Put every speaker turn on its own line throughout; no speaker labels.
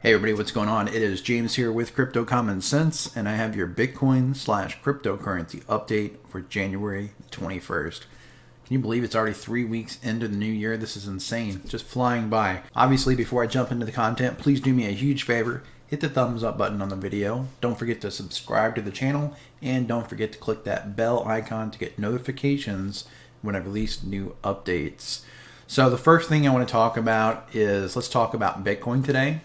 Hey everybody, what's going on? It is James here with Crypto Common Sense, and I have your Bitcoin/cryptocurrency update for January 21st. Can you believe it's already 3 weeks into the new year? This is insane. Just flying by. Obviously, before I jump into the content, please do me a huge favor. Hit the thumbs up button on the video. Don't forget to subscribe to the channel, and don't forget to click that bell icon to get notifications when I release new updates. So the first thing I want to talk about is, let's talk about Bitcoin today.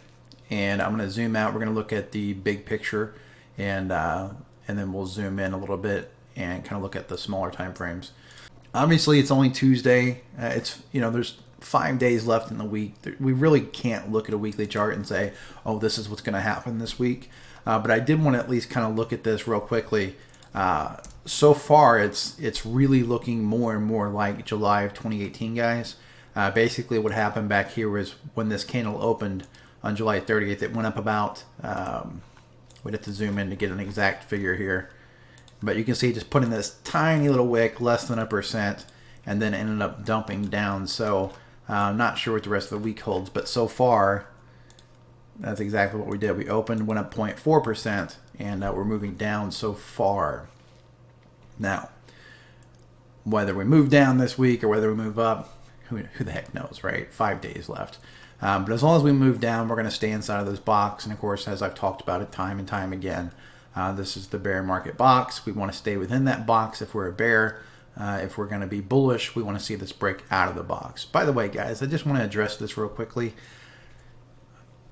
And I'm going to zoom out. We're going to look at the big picture, and then we'll zoom in a little bit and kind of look at the smaller time frames. Obviously, it's only Tuesday. There's 5 days left in the week. We really can't look at a weekly chart and say, oh, this is what's going to happen this week. But I did want to at least kind of look at this real quickly. So far, it's really looking more and more like July of 2018, guys. Basically, what happened back here was when this candle opened on July 30th, it went up about, we'd have to zoom in to get an exact figure here. But you can see just putting this tiny little wick, less than 1%, and then ended up dumping down. So I'm not sure what the rest of the week holds, but so far, that's exactly what we did. We opened, went up 0.4%, and we're moving down so far. Now, whether we move down this week or whether we move up, who the heck knows, right? 5 days left. But as long as we move down, we're going to stay inside of this box. And of course, as I've talked about it time and time again, this is the bear market box. We want to stay within that box if we're a bear. If we're going to be bullish, we want to see this break out of the box. By the way, guys, I just want to address this real quickly.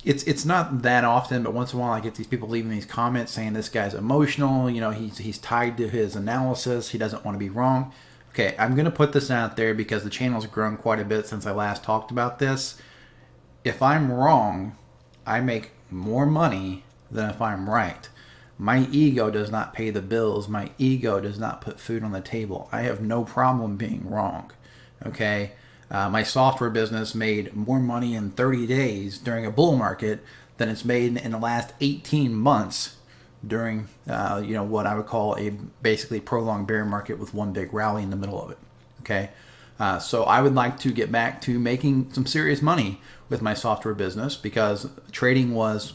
It's not that often, but once in a while I get these people leaving these comments saying this guy's emotional. You know, he's tied to his analysis. He doesn't want to be wrong. Okay, I'm going to put this out there because the channel's grown quite a bit since I last talked about this. If I'm wrong, I make more money than if I'm right. My ego does not pay the bills. My ego does not put food on the table. I have no problem being wrong. Okay? My software business made more money in 30 days during a bull market than it's made in the last 18 months during what I would call a basically prolonged bear market with one big rally in the middle of it. Okay? So I would like to get back to making some serious money with my software business because trading was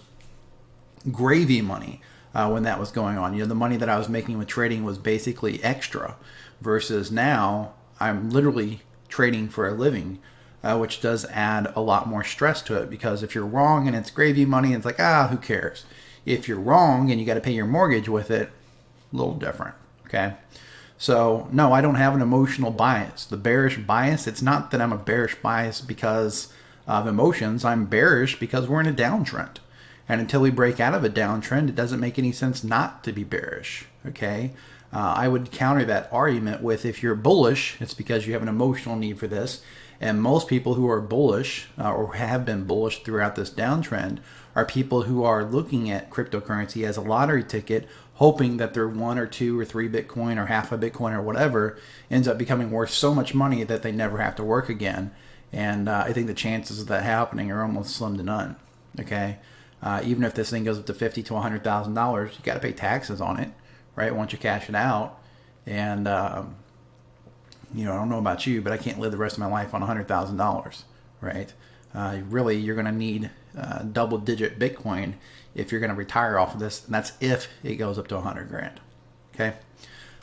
gravy money when that was going on. You know, the money that I was making with trading was basically extra versus now I'm literally trading for a living, which does add a lot more stress to it because if you're wrong and it's gravy money, it's like, who cares? If you're wrong and you got to pay your mortgage with it, a little different, okay? So, no, I don't have an emotional bias. The bearish bias, it's not that I'm a bearish bias because of emotions. I'm bearish because we're in a downtrend. And until we break out of a downtrend, it doesn't make any sense not to be bearish, okay? I would counter that argument with if you're bullish, it's because you have an emotional need for this. And most people who are bullish or have been bullish throughout this downtrend are people who are looking at cryptocurrency as a lottery ticket, hoping that their 1 or 2 or 3 Bitcoin or half a Bitcoin or whatever ends up becoming worth so much money that they never have to work again. And I think the chances of that happening are almost slim to none. Okay, even if this thing goes up to $50,000 to $100,000, you got to pay taxes on it, right? Once you cash it out, and I don't know about you, but I can't live the rest of my life on $100,000, right? Really, you're going to need double-digit Bitcoin if you're going to retire off of this, and that's if it goes up to 100 grand. Okay,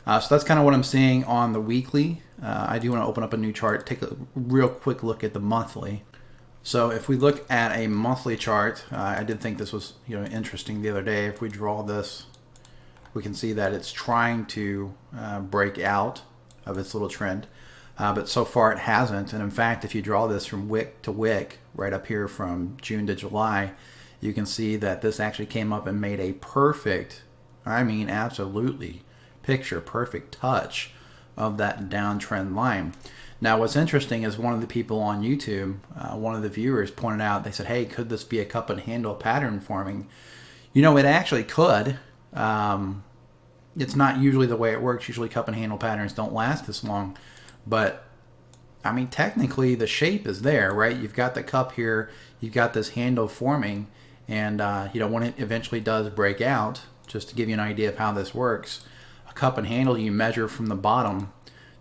so that's kind of what I'm seeing on the weekly. I do want to open up a new chart, take a real quick look at the monthly. So if we look at a monthly chart, I did think this was interesting the other day. If we draw this, we can see that it's trying to break out of its little trend. But so far it hasn't. And in fact, if you draw this from wick to wick, right up here from June to July, you can see that this actually came up and made a perfect, absolutely picture perfect touch of that downtrend line. Now, what's interesting is one of the people on YouTube, one of the viewers pointed out, they said, hey, could this be a cup and handle pattern forming? It actually could. It's not usually the way it works. Usually cup and handle patterns don't last this long. But, technically the shape is there, right? You've got the cup here. You've got this handle forming. And, when it eventually does break out, just to give you an idea of how this works, a cup and handle you measure from the bottom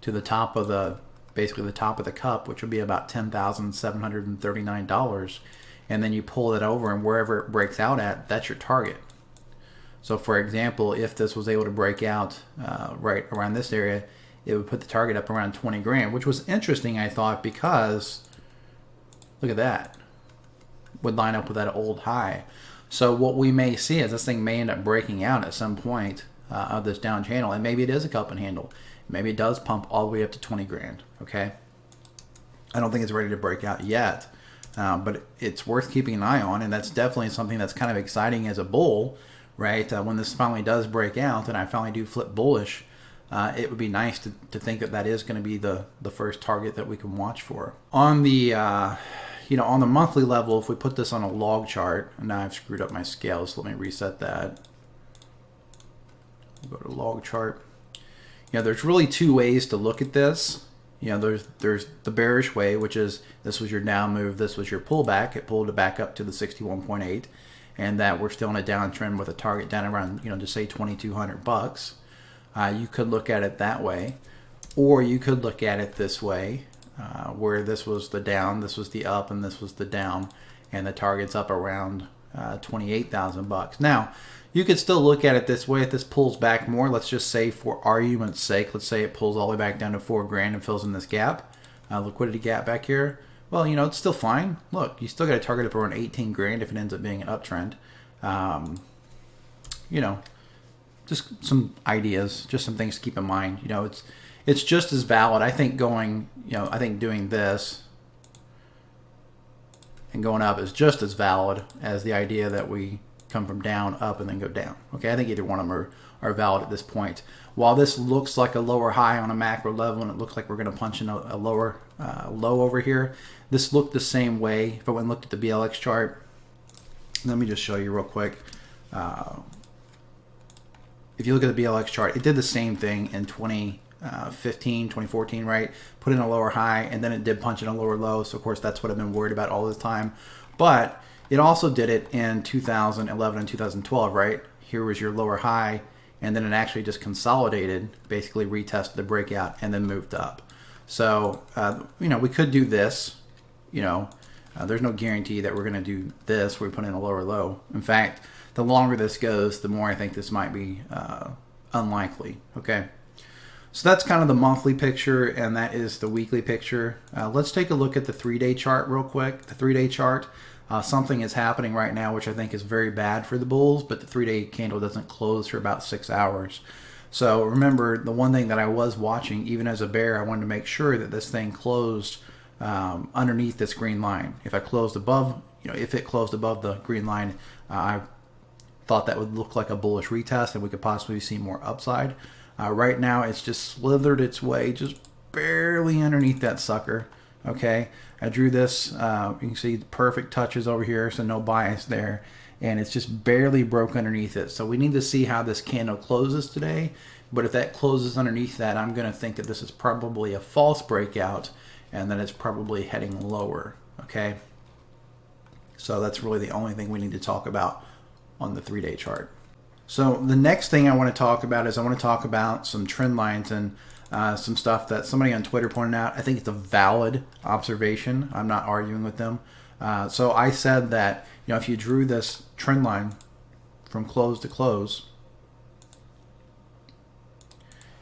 to the top of the, basically the top of the cup, which would be about $10,739. and then you pull it over, and wherever it breaks out at, that's your target. So for example, if this was able to break out right around this area, it would put the target up around 20 grand, which was interesting, I thought, because look at that. Would line up with that old high. So what we may see is this thing may end up breaking out at some point of this down channel, and maybe it is a cup and handle. Maybe it does pump all the way up to 20 grand, okay? I don't think it's ready to break out yet, but it's worth keeping an eye on, and that's definitely something that's kind of exciting as a bull, right? When this finally does break out and I finally do flip bullish, it would be nice to think that that is going to be the first target that we can watch for. On the on the monthly level, if we put this on a log chart, and now I've screwed up my scale, so let me reset that. We'll go to log chart. There's really two ways to look at this. There's the bearish way, which is this was your down move, this was your pullback. It pulled it back up to the 61.8, and that we're still in a downtrend with a target down around, just say $2,200. You could look at it that way, or you could look at it this way, where this was the down, this was the up, and this was the down, and the target's up around $28,000. Now, you could still look at it this way. If this pulls back more, let's just say for argument's sake, let's say it pulls all the way back down to 4 grand and fills in this gap, liquidity gap back here. Well, it's still fine. Look, you still got a target up around 18 grand if it ends up being an uptrend. Just some ideas, just some things to keep in mind. It's just as valid. I think I think doing this and going up is just as valid as the idea that we come from down, up, and then go down. Okay, I think either one of them are valid at this point. While this looks like a lower high on a macro level, and it looks like we're going to punch in a lower low over here, this looked the same way. If I went and looked at the BLX chart, let me just show you real quick. If you look at the BLX chart, it did the same thing in 2015, 2014, right? Put in a lower high, and then it did punch in a lower low. So, of course, that's what I've been worried about all this time. But it also did it in 2011 and 2012, right? Here was your lower high, and then it actually just consolidated, basically retested the breakout, and then moved up. So, we could do this. There's no guarantee that we're going to do this where we put in a lower low. In fact, the longer this goes, the more I think this might be unlikely. Okay, so that's kind of the monthly picture, and that is the weekly picture. Let's take a look at the 3-day chart real quick. The 3-day chart, something is happening right now which I think is very bad for the bulls, but the 3-day candle doesn't close for about 6 hours. So remember, the one thing that I was watching, even as a bear, I wanted to make sure that this thing closed underneath this green line. If I closed above, if it closed above the green line, I thought that would look like a bullish retest and we could possibly see more upside. Right now, it's just slithered its way just barely underneath that sucker. Okay, I drew this. You can see the perfect touches over here, so no bias there. And it's just barely broke underneath it. So we need to see how this candle closes today. But if that closes underneath that, I'm going to think that this is probably a false breakout and that it's probably heading lower. Okay, so that's really the only thing we need to talk about on the 3-day chart. So the next thing I want to talk about is I want to talk about some trend lines and some stuff that somebody on Twitter pointed out. I think it's a valid observation. I'm not arguing with them. So I said that if you drew this trend line from close to close,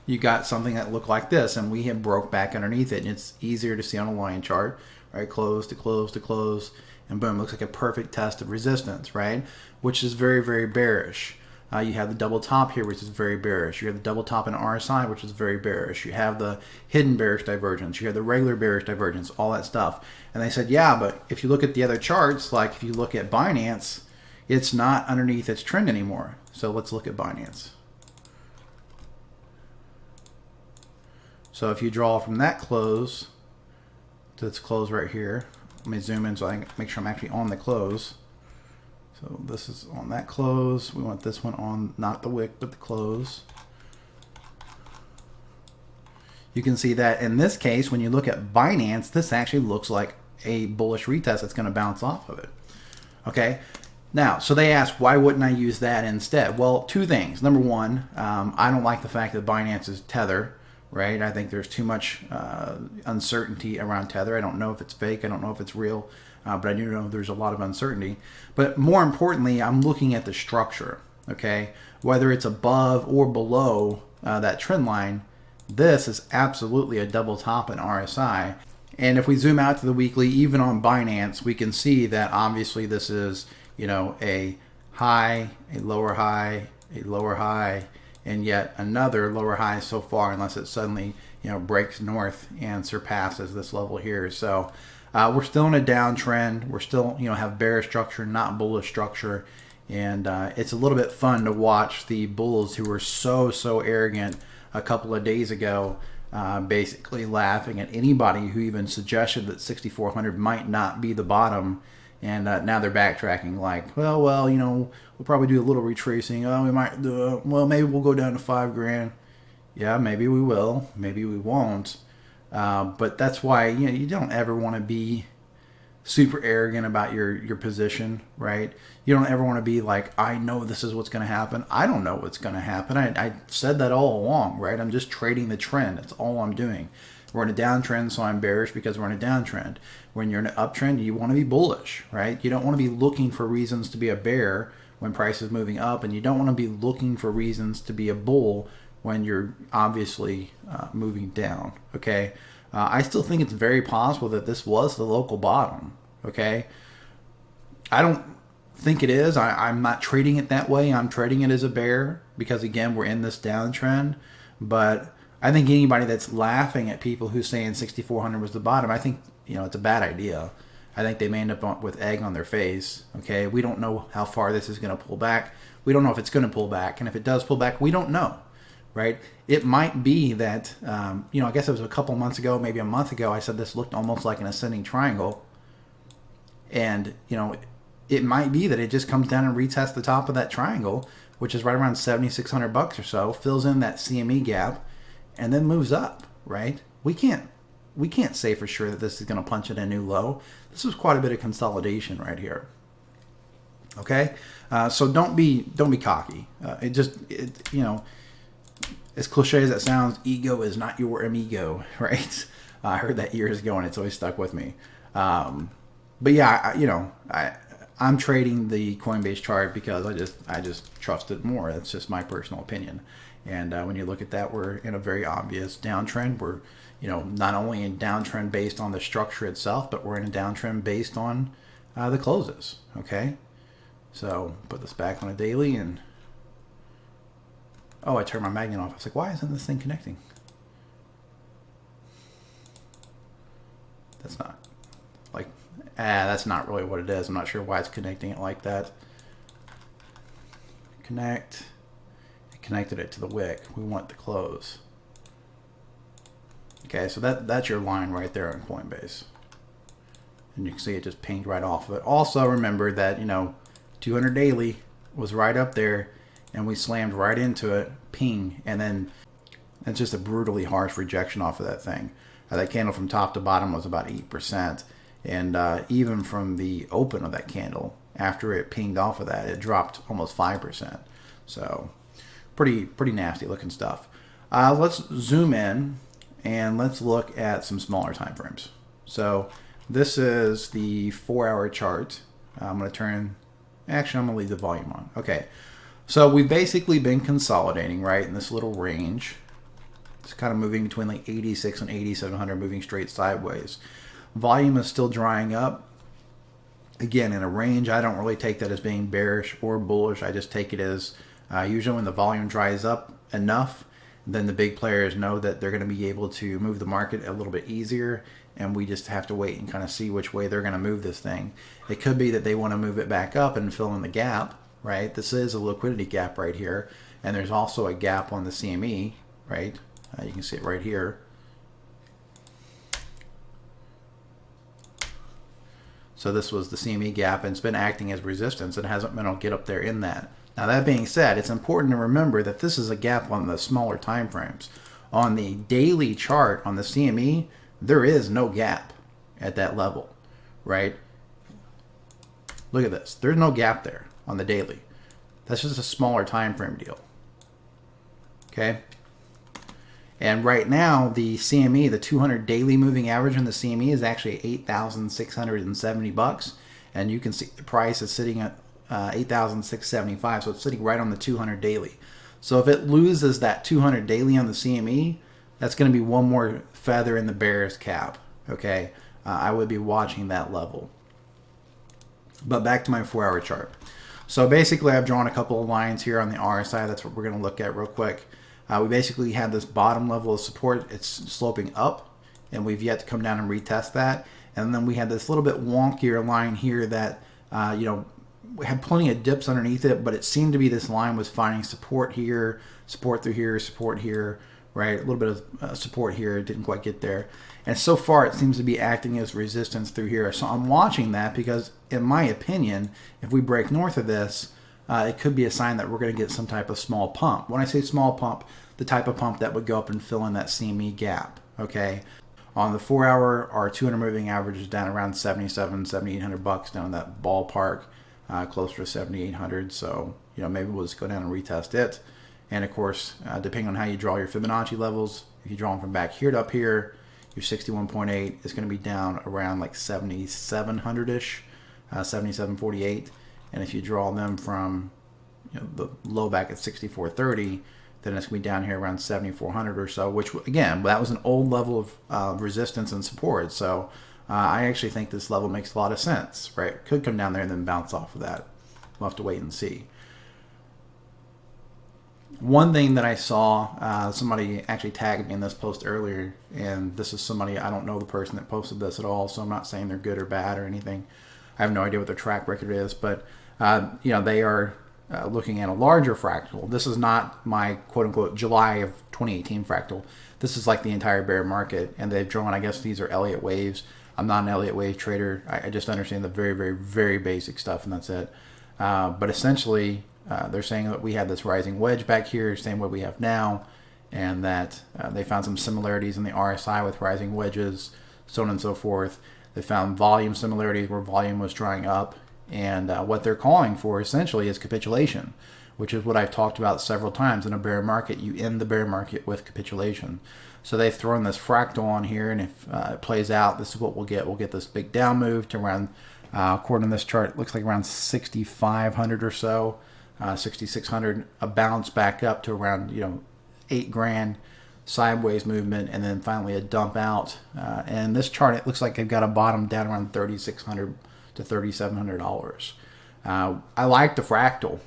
you got something that looked like this, and we have broke back underneath it, and it's easier to see on a line chart, right? Close to close to close, and boom, looks like a perfect test of resistance, right? Which is very, very bearish. You have the double top here, which is very bearish. You have the double top in RSI, which is very bearish. You have the hidden bearish divergence. You have the regular bearish divergence, all that stuff. And they said, yeah, but if you look at the other charts, like if you look at Binance, it's not underneath its trend anymore. So let's look at Binance. So if you draw from that close to this close right here, let me zoom in so I can make sure I'm actually on the close. So this is on that close. We want this one on, not the wick, but the close. You can see that in this case, when you look at Binance, this actually looks like a bullish retest that's going to bounce off of it. Okay. Now, so they asked, why wouldn't I use that instead? Well, two things. Number one, I don't like the fact that Binance is Tether, right? I think there's too much uncertainty around Tether. I don't know if it's fake. I don't know if it's real. but I do know there's a lot of uncertainty. But more importantly, I'm looking at the structure, okay? Whether it's above or below that trend line, this is absolutely a double top in RSI. And if we zoom out to the weekly, even on Binance, we can see that obviously this is, a high, a lower high, a lower high, and yet another lower high so far, unless it suddenly, breaks north and surpasses this level here. So we're still in a downtrend. We're still, have bearish structure, not bullish structure. And it's a little bit fun to watch the bulls who were so arrogant a couple of days ago, basically laughing at anybody who even suggested that 6,400 might not be the bottom. And now they're backtracking like, well, we'll probably do a little retracing. Oh, we might do, maybe we'll go down to $5,000. Yeah, maybe we will. Maybe we won't. But that's why, you don't ever want to be super arrogant about your position, right? You don't ever want to be like, I know this is what's going to happen. I don't know what's going to happen. I said that all along, right? I'm just trading the trend. That's all I'm doing. We're in a downtrend, so I'm bearish because we're in a downtrend. When you're in an uptrend, you want to be bullish, right? You don't want to be looking for reasons to be a bear when price is moving up, and you don't want to be looking for reasons to be a bull when you're obviously moving down, okay? I still think it's very possible that this was the local bottom, okay? I don't think it is. I'm not trading it that way. I'm trading it as a bear because, again, we're in this downtrend. But I think anybody that's laughing at people who's saying 6,400 was the bottom, I think, it's a bad idea. I think they may end up with egg on their face, okay? We don't know how far this is going to pull back. We don't know if it's going to pull back. And if it does pull back, we don't know. Right? It might be that, I guess it was a couple months ago, maybe a month ago, I said this looked almost like an ascending triangle. And, it might be that it just comes down and retests the top of that triangle, which is right around $7,600 or so, fills in that CME gap, and then moves up, right? We can't say for sure that this is going to punch at a new low. This was quite a bit of consolidation right here. Okay? So don't be cocky. As cliche as that sounds, ego is not your amigo, right? I heard that years ago, and it's always stuck with me. But yeah, I'm trading the Coinbase chart because I just trust it more. That's just my personal opinion. And when you look at that, we're in a very obvious downtrend. We're, not only in downtrend based on the structure itself, but we're in a downtrend based on the closes. Okay, so put this back on a daily and. Oh, I turned my magnet off. I was like, why isn't this thing connecting? That's not, that's not really what it is. I'm not sure why it's connecting it like that. Connect. It connected it to the wick. We want the close. Okay, so that's your line right there on Coinbase. And you can see it just pinged right off of it. Also, remember that, 200 daily was right up there. And we slammed right into it, ping, and then it's just a brutally harsh rejection off of that thing. That candle from top to bottom was about 8%, and even from the open of that candle, after it pinged off of that, it dropped almost 5%. So pretty nasty looking stuff. Let's zoom in and let's look at some smaller time frames. So this is the 4-hour chart. I'm going to leave the volume on. Okay. So we've basically been consolidating, right, in this little range. It's kind of moving between like 86 and 8,700, moving straight sideways. Volume is still drying up. Again, in a range, I don't really take that as being bearish or bullish. I just take it as usually when the volume dries up enough, then the big players know that they're going to be able to move the market a little bit easier, and we just have to wait and kind of see which way they're going to move this thing. It could be that they want to move it back up and fill in the gap. Right, this is a liquidity gap right here, and there's also a gap on the CME, right? You can see it right here. So this was the CME gap, and it's been acting as resistance. It hasn't been able to get up there in that. Now that being said, it's important to remember that this is a gap on the smaller time frames. On the daily chart on the CME, there is no gap at that level, right? Look at this. There's no gap there on the daily. That's just a smaller time frame deal. Okay? And right now, the CME, the 200 daily moving average on the CME is actually $8,670, and you can see the price is sitting at 8,675, so it's sitting right on the 200 daily. So if it loses that 200 daily on the CME, that's going to be one more feather in the bear's cap. Okay, I would be watching that level. But back to my 4-hour chart. So basically, I've drawn a couple of lines here on the RSI. That's what we're going to look at real quick. We basically had this bottom level of support. It's sloping up, and we've yet to come down and retest that. And then we had this little bit wonkier line here that, we had plenty of dips underneath it, but it seemed to be this line was finding support here, support through here, support here, right? A little bit of support here. It didn't quite get there. And so far, it seems to be acting as resistance through here. So I'm watching that because, in my opinion, if we break north of this, it could be a sign that we're going to get some type of small pump. When I say small pump, the type of pump that would go up and fill in that CME gap, okay? On the 4-hour, our 200 moving average is down around $7,800 down in that ballpark, closer to 7,800. So, maybe we'll just go down and retest it. And of course, depending on how you draw your Fibonacci levels, if you draw them from back here to up here, your 61.8 is going to be down around like 7,700-ish, 7,748. And if you draw them from the low back at 64.30, then it's going to be down here around 7,400 or so, which, again, that was an old level of resistance and support. So I actually think this level makes a lot of sense, right? It could come down there and then bounce off of that. We'll have to wait and see. One thing that I saw, somebody actually tagged me in this post earlier, and this is somebody, I don't know the person that posted this at all, so I'm not saying they're good or bad or anything. I have no idea what their track record is, but they are looking at a larger fractal. This is not my quote-unquote July of 2018 fractal. This is like the entire bear market, and they've drawn, I guess these are Elliott waves. I'm not an Elliott wave trader. I just understand the very, very, very basic stuff, and that's it. But essentially, they're saying that we had this rising wedge back here, same way we have now, and that they found some similarities in the RSI with rising wedges, so on and so forth. They found volume similarities where volume was drying up, and what they're calling for essentially is capitulation, which is what I've talked about several times. In a bear market, you end the bear market with capitulation. So they've thrown this fractal on here, and if it plays out, this is what we'll get. We'll get this big down move to around, according to this chart, it looks like around 6,500 or so, 6,600, a bounce back up to around, $8,000 sideways movement, and then finally a dump out. And this chart, it looks like they've got a bottom down around $3,600 to $3,700. I like the fractal.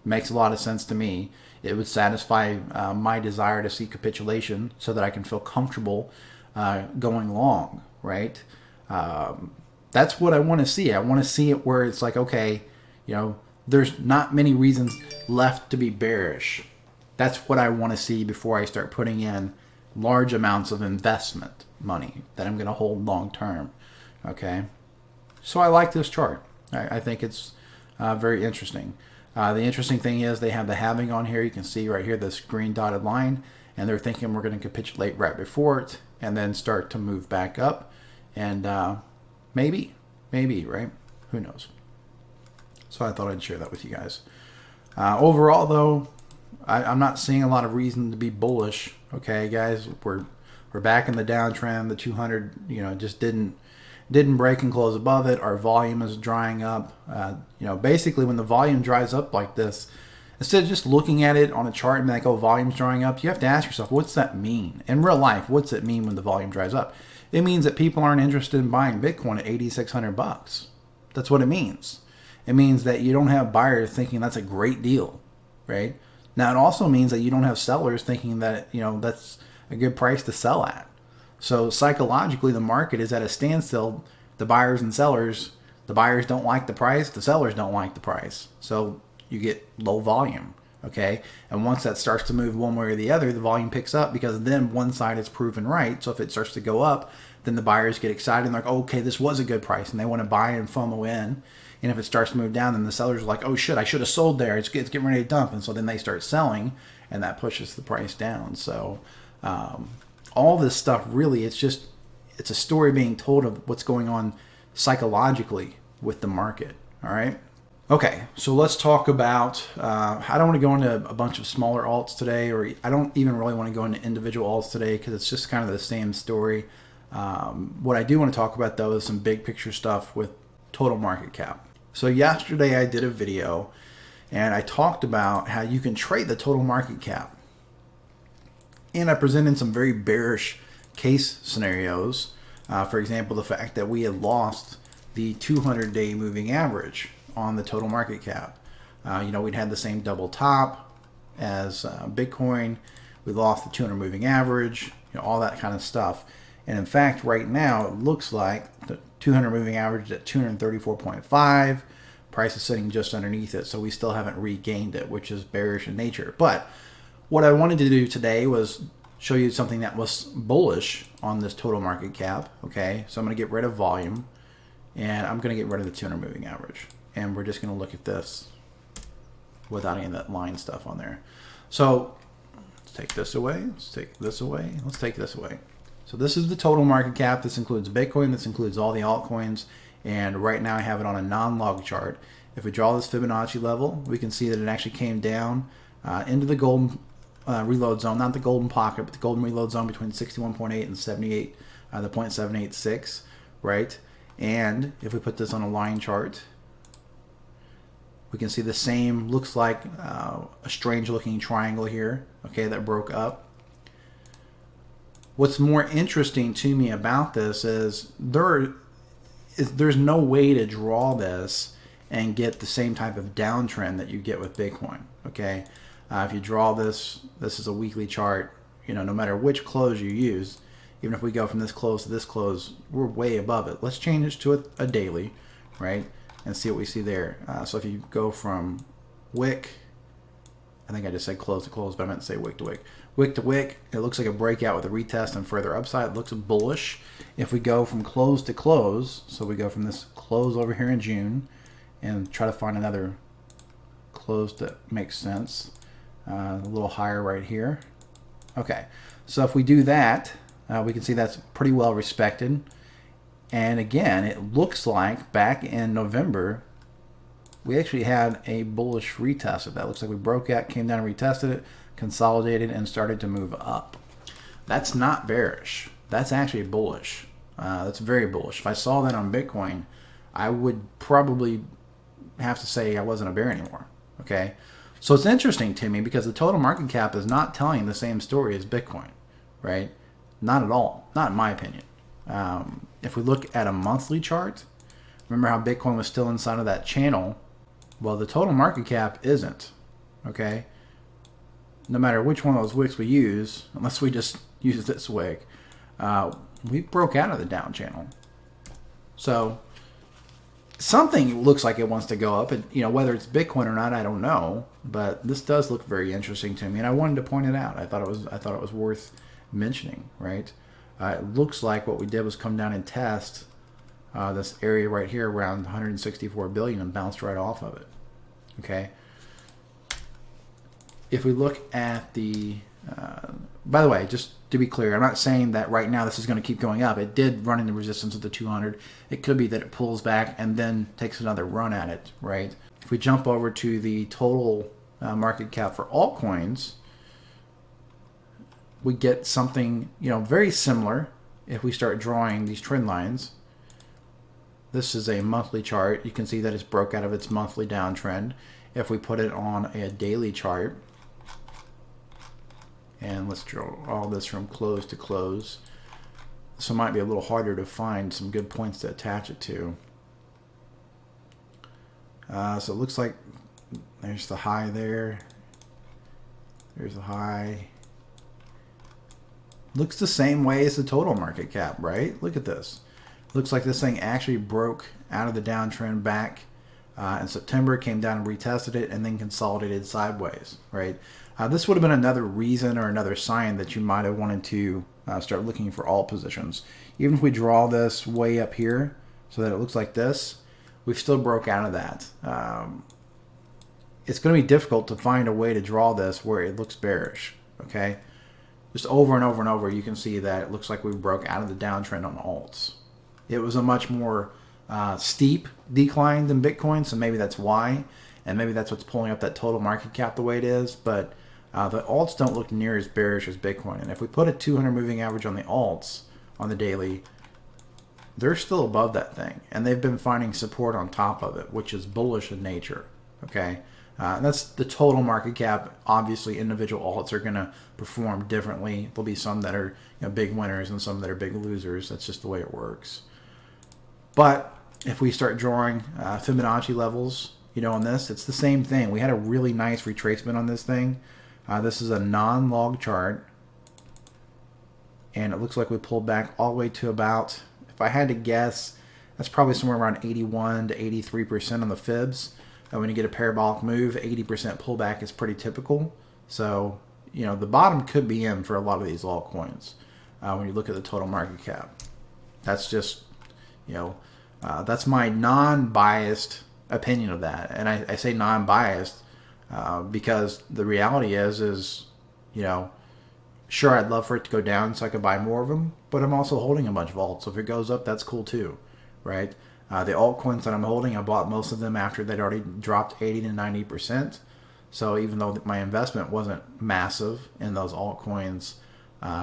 Makes a lot of sense to me. It would satisfy my desire to see capitulation so that I can feel comfortable going long, right? That's what I want to see. I want to see it where it's like, okay, there's not many reasons left to be bearish. That's what I want to see before I start putting in large amounts of investment money that I'm going to hold long term, okay? So I like this chart. I think it's very interesting. The interesting thing is they have the halving on here. You can see right here this green dotted line, and they're thinking we're going to capitulate right before it and then start to move back up. And maybe, right? Who knows? So I thought I'd share that with you guys. Overall, though, I'm not seeing a lot of reason to be bullish. Okay, guys, we're back in the downtrend. The 200, just didn't break and close above it. Our volume is drying up. Basically, when the volume dries up like this, instead of just looking at it on a chart and being like, oh, volume's drying up, you have to ask yourself, what's that mean? In real life, what's it mean when the volume dries up? It means that people aren't interested in buying Bitcoin at $8,600. That's what it means. It means that you don't have buyers thinking that's a great deal, right? Now, it also means that you don't have sellers thinking that, that's a good price to sell at. So psychologically, the market is at a standstill. The buyers and sellers, the buyers don't like the price, the sellers don't like the price. So you get low volume, okay? And once that starts to move one way or the other, the volume picks up because then one side is proven right. So if it starts to go up, then the buyers get excited and they're like, oh, okay, this was a good price. And they want to buy and FOMO in. And if it starts to move down, then the sellers are like, oh, shit, I should have sold there. It's getting ready to dump. And so then they start selling, and that pushes the price down. So all this stuff, really, it's a story being told of what's going on psychologically with the market, all right? Okay, so let's talk about. I don't want to go into a bunch of smaller alts today, or I don't even really want to go into individual alts today because it's just kind of the same story. What I do want to talk about though is some big picture stuff with total market cap. So yesterday I did a video and I talked about how you can trade the total market cap, and I presented some very bearish case scenarios. For example, the fact that we had lost the 200-day moving average on the total market cap. We'd had the same double top as Bitcoin. We lost the 200 moving average, all that kind of stuff. And in fact, right now, it looks like the 200 moving average is at 234.5. Price is sitting just underneath it, so we still haven't regained it, which is bearish in nature. But what I wanted to do today was show you something that was bullish on this total market cap. Okay, so I'm going to get rid of volume, and I'm going to get rid of the 200 moving average. And we're just going to look at this without any of that line stuff on there. So let's take this away. Let's take this away. Let's take this away. So this is the total market cap. This includes Bitcoin. This includes all the altcoins. And right now I have it on a non-log chart. If we draw this Fibonacci level, we can see that it actually came down into the golden reload zone, not the golden pocket, but the golden reload zone between 61.8 and 78, the 0.786, right? And if we put this on a line chart, we can see the same, looks like a strange looking triangle here, okay, that broke up. What's more interesting to me about this is there's no way to draw this and get the same type of downtrend that you get with Bitcoin, okay? If you draw this is a weekly chart, no matter which close you use, even if we go from this close to this close, we're way above it. Let's change this to a daily, right? And see what we see there. So if you go from wick, I think I just said close to close, but I meant to say wick to wick. Wick to wick, it looks like a breakout with a retest and further upside. It looks bullish. If we go from close to close, so we go from this close over here in June and try to find another close that makes sense. A little higher right here. Okay, so if we do that, we can see that's pretty well respected. And again, it looks like back in November, we actually had a bullish retest of that. Looks like we broke out, came down and retested it, consolidated, and started to move up. That's not bearish. That's actually bullish. That's very bullish. If I saw that on Bitcoin, I would probably have to say I wasn't a bear anymore. Okay? So it's interesting to me because the total market cap is not telling the same story as Bitcoin, right? Not at all. Not in my opinion. If we look at a monthly chart, remember how Bitcoin was still inside of that channel? Well, the total market cap isn't, okay? No matter which one of those wicks we use, unless we just use this wick, we broke out of the down channel. So something looks like it wants to go up, and whether it's Bitcoin or not, I don't know. But this does look very interesting to me, and I wanted to point it out. I thought it was worth mentioning, right? It looks like what we did was come down and test this area right here around 164 billion and bounced right off of it. Okay. If we look at the, by the way, just to be clear, I'm not saying that right now this is going to keep going up. It did run into resistance at the 200. It could be that it pulls back and then takes another run at it, right? If we jump over to the total market cap for altcoins, we get something, very similar if we start drawing these trend lines. This is a monthly chart. You can see that it's broke out of its monthly downtrend. If we put it on a daily chart, and let's draw all this from close to close. So it might be a little harder to find some good points to attach it to. So it looks like there's the high there. There's the high. Looks the same way as the total market cap, right? Look at this. Looks like this thing actually broke out of the downtrend back in September, came down and retested it, and then consolidated sideways, right? This would have been another reason or another sign that you might have wanted to start looking for alt positions. Even if we draw this way up here so that it looks like this, we've still broke out of that. It's going to be difficult to find a way to draw this where it looks bearish, okay? Just over and over and over, you can see that it looks like we broke out of the downtrend on alts. It was a much more steep decline than Bitcoin, so maybe that's why, and maybe that's what's pulling up that total market cap the way it is. But the alts don't look near as bearish as Bitcoin, and if we put a 200 moving average on the alts on the daily, they're still above that thing, and they've been finding support on top of it, which is bullish in nature. Okay, and that's the total market cap. Obviously, individual alts are going to perform differently. There'll be some that are big winners and some that are big losers. That's just the way it works. But if we start drawing Fibonacci levels, on this, it's the same thing. We had a really nice retracement on this thing. This is a non-log chart, and it looks like we pulled back all the way to about, if I had to guess, that's probably somewhere around 81 to 83% on the fibs. When you get a parabolic move, 80% pullback is pretty typical. So, the bottom could be in for a lot of these altcoins when you look at the total market cap. That's just, that's my non-biased opinion of that. And I say non-biased because the reality is, sure, I'd love for it to go down so I could buy more of them, but I'm also holding a bunch of alts. So if it goes up, that's cool too, right? The altcoins that I'm holding, I bought most of them after they'd already dropped 80 to 90%. So even though my investment wasn't massive in those altcoins,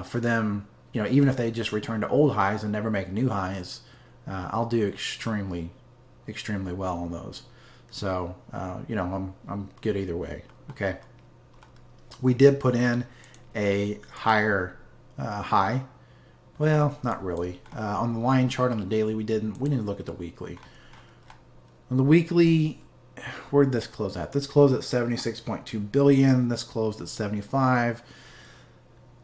for them, even if they just return to old highs and never make new highs, I'll do extremely, extremely well on those. So, I'm good either way. Okay. We did put in a higher high. Well, not really. On the line chart on the daily, we didn't look at the weekly. On the weekly, where did this close at? This closed at 76.2 billion. This closed at 75.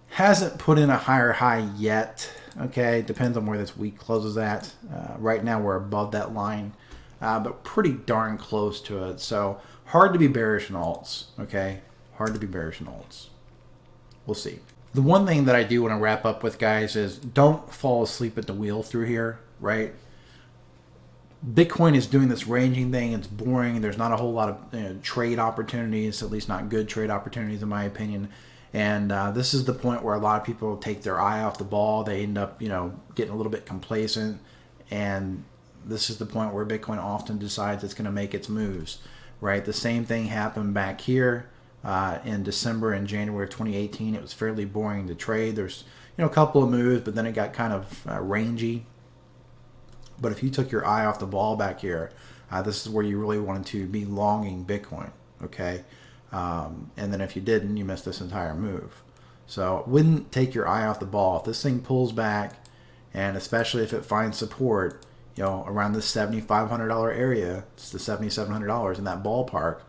Hasn't put in a higher high yet. Okay, depends on where this week closes at. Right now, we're above that line, but pretty darn close to it. So hard to be bearish in alts. Okay, hard to be bearish in alts. We'll see. The one thing that I do want to wrap up with, guys, is don't fall asleep at the wheel through here, right? Bitcoin is doing this ranging thing. It's boring. There's not a whole lot of trade opportunities, at least not good trade opportunities in my opinion. And this is the point where a lot of people take their eye off the ball. They end up, getting a little bit complacent. And this is the point where Bitcoin often decides it's going to make its moves, right? The same thing happened back here. In December and January of 2018, it was fairly boring to trade. There's a couple of moves, but then it got kind of rangy. But if you took your eye off the ball back here, this is where you really wanted to be longing Bitcoin, okay? And then if you didn't, you missed this entire move. So wouldn't take your eye off the ball. If this thing pulls back, and especially if it finds support, around the $7,500 area, it's the $7,700 in that ballpark.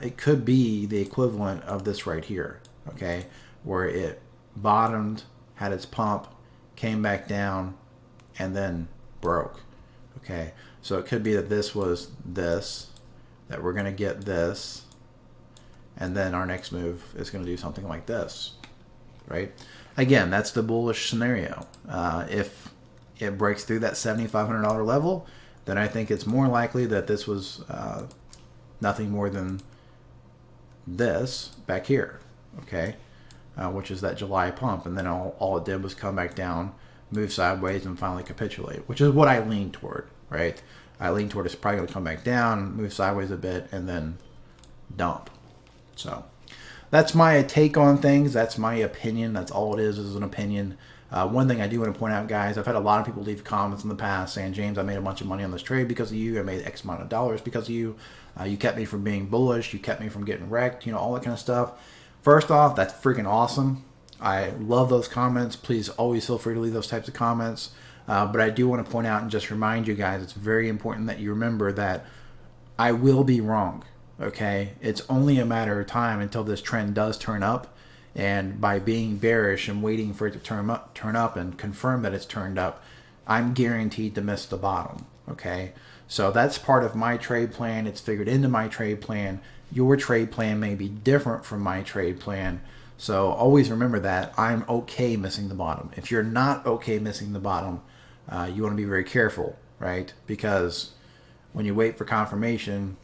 It could be the equivalent of this right here, okay, where it bottomed, had its pump, came back down, and then broke, okay? So it could be that this was this, that we're going to get this, and then our next move is going to do something like this, right? Again, that's the bullish scenario. If it breaks through that $7,500 level, then I think it's more likely that this was nothing more than this back here, okay, which is that July pump, and then all it did was come back down, move sideways, and finally capitulate, which is what I lean toward, right? I lean toward it's probably going to come back down, move sideways a bit, and then dump. So that's my take on things. That's my opinion. That's all it is an opinion. One thing I do want to point out, guys, I've had a lot of people leave comments in the past saying, James, I made a bunch of money on this trade because of you. I made X amount of dollars because of you. You kept me from being bullish. You kept me from getting wrecked, all that kind of stuff. First off, that's freaking awesome. I love those comments. Please always feel free to leave those types of comments. But I do want to point out and just remind you guys, it's very important that you remember that I will be wrong, okay? It's only a matter of time until this trend does turn up. And by being bearish and waiting for it to turn up and confirm that it's turned up, I'm guaranteed to miss the bottom, okay? So that's part of my trade plan. It's figured into my trade plan. Your trade plan may be different from my trade plan. So always remember that I'm okay missing the bottom. If you're not okay missing the bottom, you want to be very careful, right? Because when you wait for confirmation,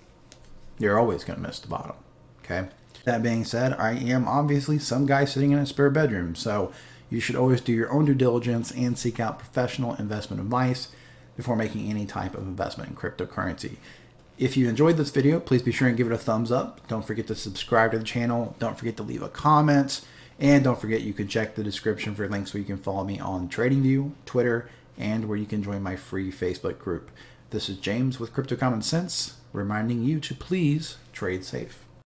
you're always going to miss the bottom, okay? That being said, I am obviously some guy sitting in a spare bedroom, so you should always do your own due diligence and seek out professional investment advice. before making any type of investment in cryptocurrency. If you enjoyed this video, please be sure and give it a thumbs up. Don't forget to subscribe to the channel. Don't forget to leave a comment. And don't forget you can check the description for links where you can follow me on TradingView, Twitter, and where you can join my free Facebook group. This is James with Crypto Common Sense, reminding you to please trade safe.